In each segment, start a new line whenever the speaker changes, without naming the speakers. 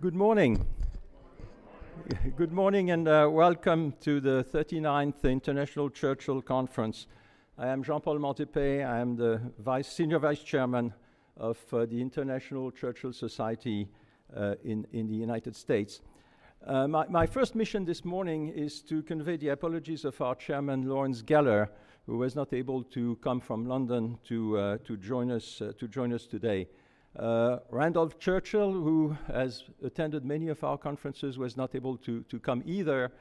Good morning. Good morning and welcome to the 39th International Churchill Conference. I am Jean-Paul Montepet. I am the Senior Vice Chairman of the International Churchill Society in the United States. My first mission this morning is to convey the apologies of our Chairman, Laurence, who was not able to come from London to join us today. Randolph Churchill, who has attended many of our conferences, was not able to come either,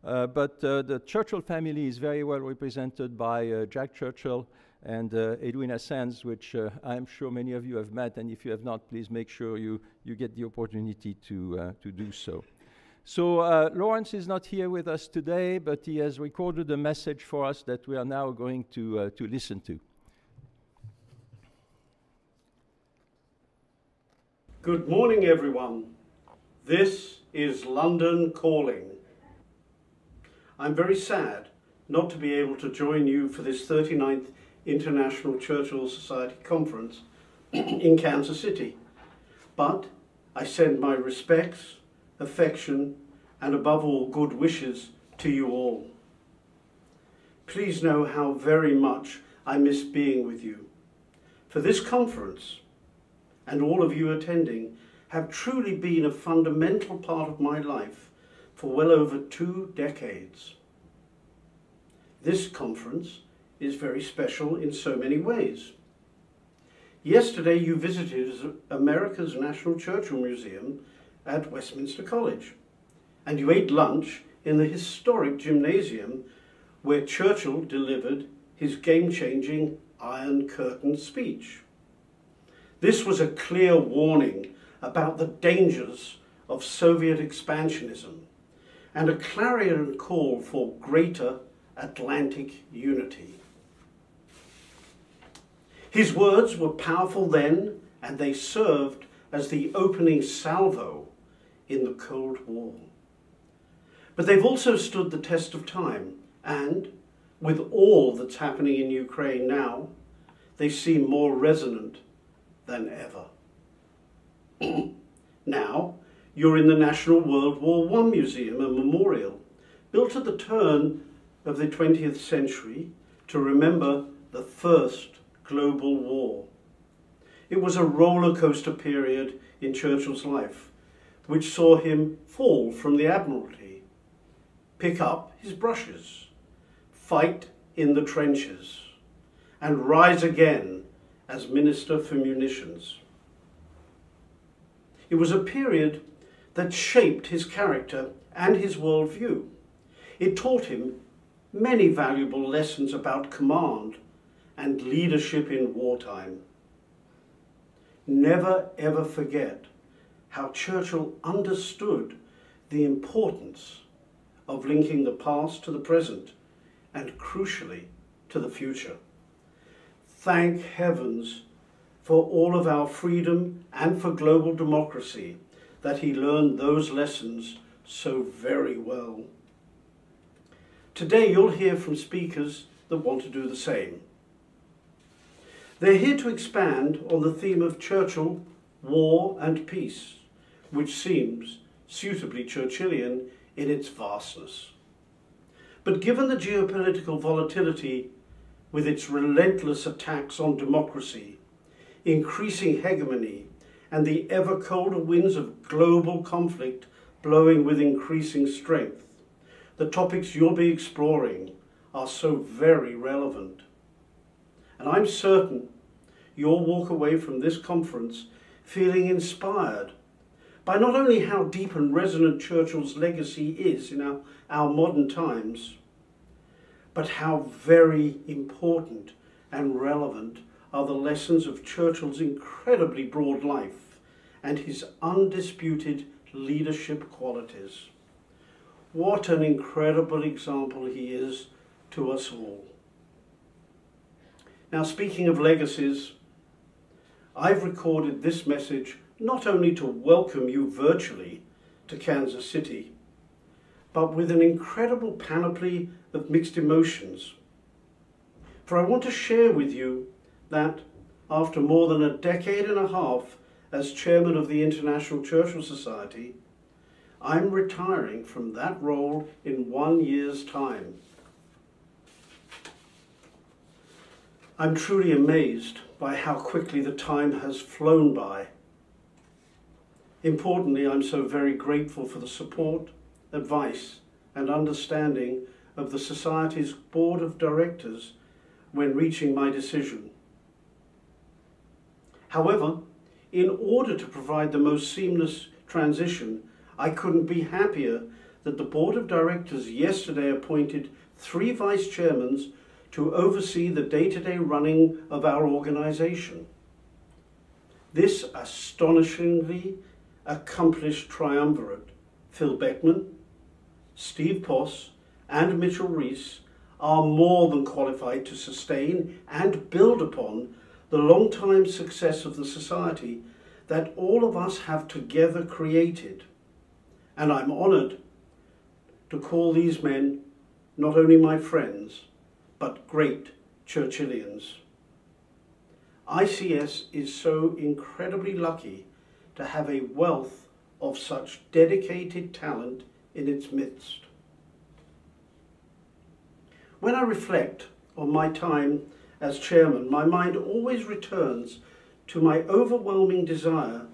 but the Churchill family is very well represented by Jack Churchill and Edwina Sands, which I'm sure many of you have met, and if you have not, please make sure you get the opportunity to do so. So Laurence is not here with us today, but he has recorded a message for us that we are now going to listen to.
Good morning, everyone. This is London Calling. I'm very sad not to be able to join you for this 39th International Churchill Society Conference in Kansas City, but I send my respects, affection, and above all, good wishes to you all. Please know how very much I miss being with you. For this conference, and all of you attending, have truly been a fundamental part of my life for well over 2 decades. This conference is very special in so many ways. Yesterday you visited America's National Churchill Museum at Westminster College, and you ate lunch in the historic gymnasium where Churchill delivered his game-changing Iron Curtain speech. This was a clear warning about the dangers of Soviet expansionism and a clarion call for greater Atlantic unity. His words were powerful then, and they served as the opening salvo in the Cold War. But they've also stood the test of time, and with all that's happening in Ukraine now, they seem more resonant than ever. Now, you're in the National World War I Museum and Memorial, built at the turn of the 20th century to remember the First Global War. It was a roller coaster period in Churchill's life, which saw him fall from the Admiralty, pick up his brushes, fight in the trenches, and rise again as Minister for Munitions. It was a period that shaped his character and his worldview. It taught him many valuable lessons about command and leadership in wartime. Never ever forget how Churchill understood the importance of linking the past to the present and, crucially, to the future. Thank heavens for all of our freedom and for global democracy that he learned those lessons so very well. Today you'll hear from speakers that want to do the same. They're here to expand on the theme of Churchill, war and peace, which seems suitably Churchillian in its vastness. But given the geopolitical volatility with its relentless attacks on democracy, increasing hegemony, and the ever colder winds of global conflict blowing with increasing strength, the topics you'll be exploring are so very relevant. And I'm certain you'll walk away from this conference feeling inspired by not only how deep and resonant Churchill's legacy is in our modern times, but how very important and relevant are the lessons of Churchill's incredibly broad life and his undisputed leadership qualities. What an incredible example he is to us all. Now, speaking of legacies, I've recorded this message not only to welcome you virtually to Kansas City, but with an incredible panoply of mixed emotions. For I want to share with you that after more than a decade and a half as chairman of the International Churchill Society, I'm retiring from that role in 1 year's time. I'm truly amazed by how quickly the time has flown by. Importantly, I'm so very grateful for the support, advice, and understanding of the Society's Board of Directors when reaching my decision. However, in order to provide the most seamless transition, I couldn't be happier that the Board of Directors yesterday appointed 3 vice chairmen to oversee the day-to-day running of our organization. This astonishingly accomplished triumvirate, Phil Beckman, Steve Poss, and Mitchell Reese, are more than qualified to sustain and build upon the long-time success of the Society that all of us have together created. And I'm honoured to call these men not only my friends, but great Churchillians. ICS is so incredibly lucky to have a wealth of such dedicated talent in its midst. When I reflect on my time as chairman, my mind always returns to my overwhelming desire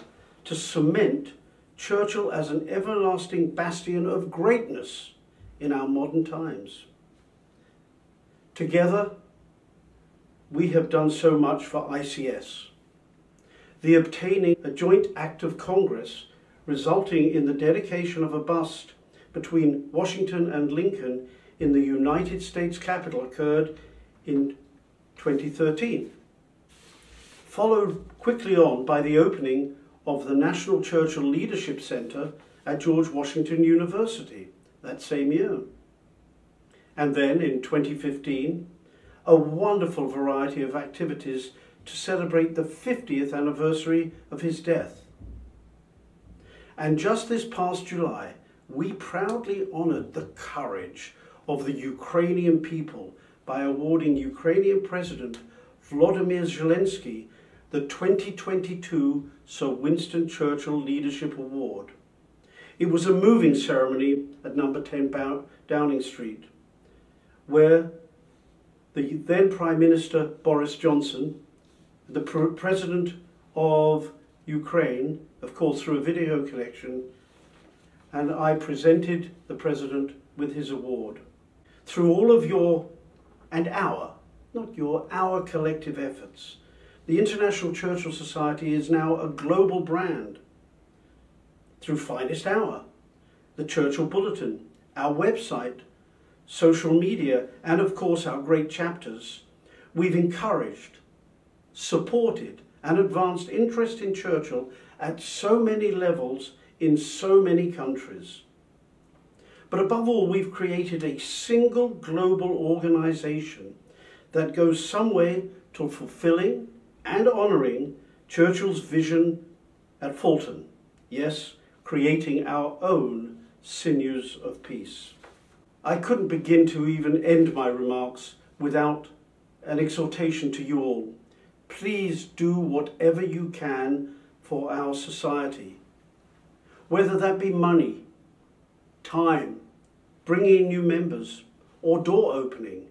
to cement Churchill as an everlasting bastion of greatness in our modern times. Together, we have done so much for ICS. The obtaining a joint act of Congress resulting in the dedication of a bust between Washington and Lincoln in the United States Capitol occurred in 2013, followed quickly on by the opening of the National Churchill Leadership Center at George Washington University that same year. And then in 2015, a wonderful variety of activities to celebrate the 50th anniversary of his death. And just this past July, we proudly honored the courage of the Ukrainian people by awarding Ukrainian President Volodymyr Zelensky the 2022 Sir Winston Churchill Leadership Award. It was a moving ceremony at number 10 Downing Street, where the then Prime Minister Boris Johnson, the President of Ukraine, of course through a video connection, and I presented the President with his award. Through all of your and our, not your, our collective efforts, the International Churchill Society is now a global brand. Through Finest Hour, the Churchill Bulletin, our website, social media, and of course our great chapters, we've encouraged, supported, and advanced interest in Churchill at so many levels in so many countries. But above all, we've created a single global organization that goes some way to fulfilling and honouring Churchill's vision at Fulton. Yes, creating our own sinews of peace. I couldn't begin to even end my remarks without an exhortation to you all. Please do whatever you can for our society, whether that be money, time, bringing in new members, or door opening.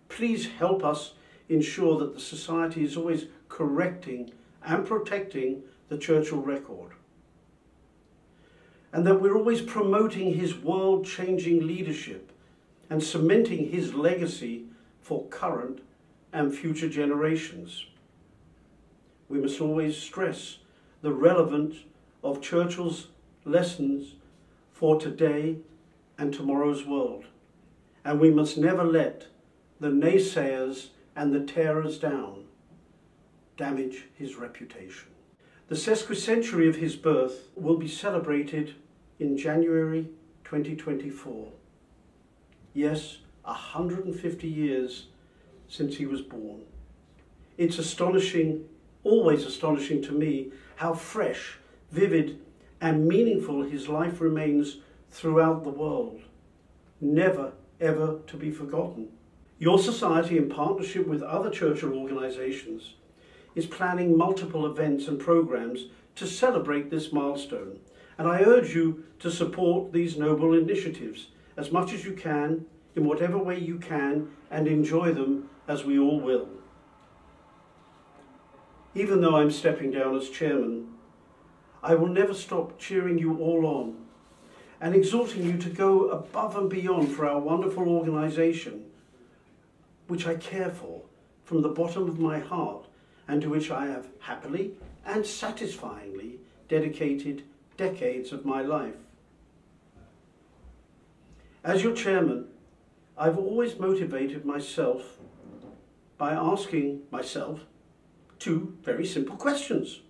Please help us ensure that the Society is always correcting and protecting the Churchill record, and that we're always promoting his world-changing leadership and cementing his legacy for current and future generations. We must always stress the relevance of Churchill's lessons for today and tomorrow's world, and we must never let the naysayers and the tearers down damage his reputation. The sesquicentenary of his birth will be celebrated in January 2024. Yes, 150 years since he was born. It's astonishing, always astonishing to me, how fresh, vivid, and meaningful his life remains throughout the world. Never, ever to be forgotten. Your society, in partnership with other Churchill organisations, is planning multiple events and programmes to celebrate this milestone, and I urge you to support these noble initiatives as much as you can, in whatever way you can, and enjoy them as we all will. Even though I'm stepping down as chairman, I will never stop cheering you all on and exhorting you to go above and beyond for our wonderful organisation, which I care for from the bottom of my heart and to which I have happily and satisfyingly dedicated decades of my life. As your chairman, I've always motivated myself by asking myself two very simple questions.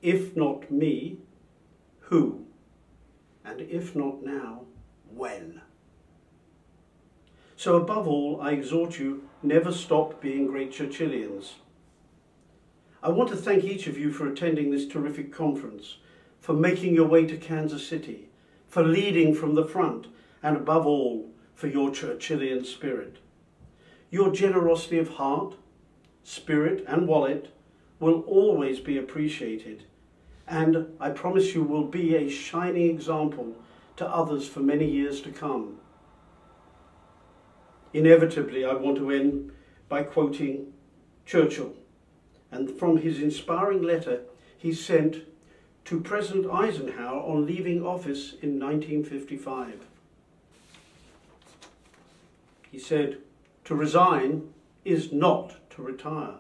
If not me, who? And if not now, when? So above all, I exhort you, never stop being great Churchillians. I want to thank each of you for attending this terrific conference, for making your way to Kansas City, for leading from the front, and above all, for your Churchillian spirit. Your generosity of heart, spirit, and wallet will always be appreciated, and I promise you will be a shining example to others for many years to come. Inevitably, I want to end by quoting Churchill, and from his inspiring letter he sent to President Eisenhower on leaving office in 1955. He said, "To resign is not to retire,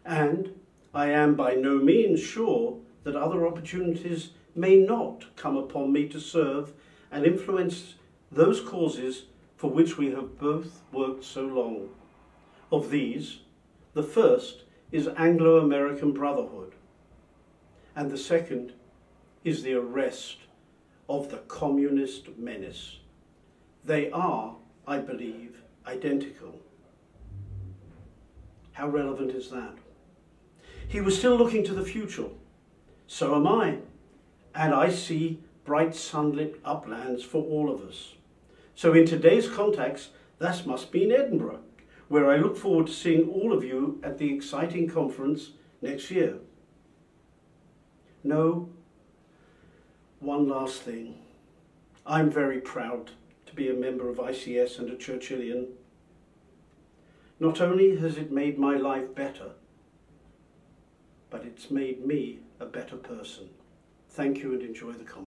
and I am by no means sure that other opportunities may not come upon me to serve and influence those causes for which we have both worked so long. Of these, the first is Anglo-American brotherhood, and the second is the arrest of the communist menace. They are, I believe, identical." How relevant is that? He was still looking to the future. So am I, and I see bright sunlit uplands for all of us. So in today's context, that must be in Edinburgh, where I look forward to seeing all of you at the exciting conference next year. No, one last thing. I'm very proud to be a member of ICS and a Churchillian. Not only has it made my life better, but it's made me a better person. Thank you and enjoy the conference.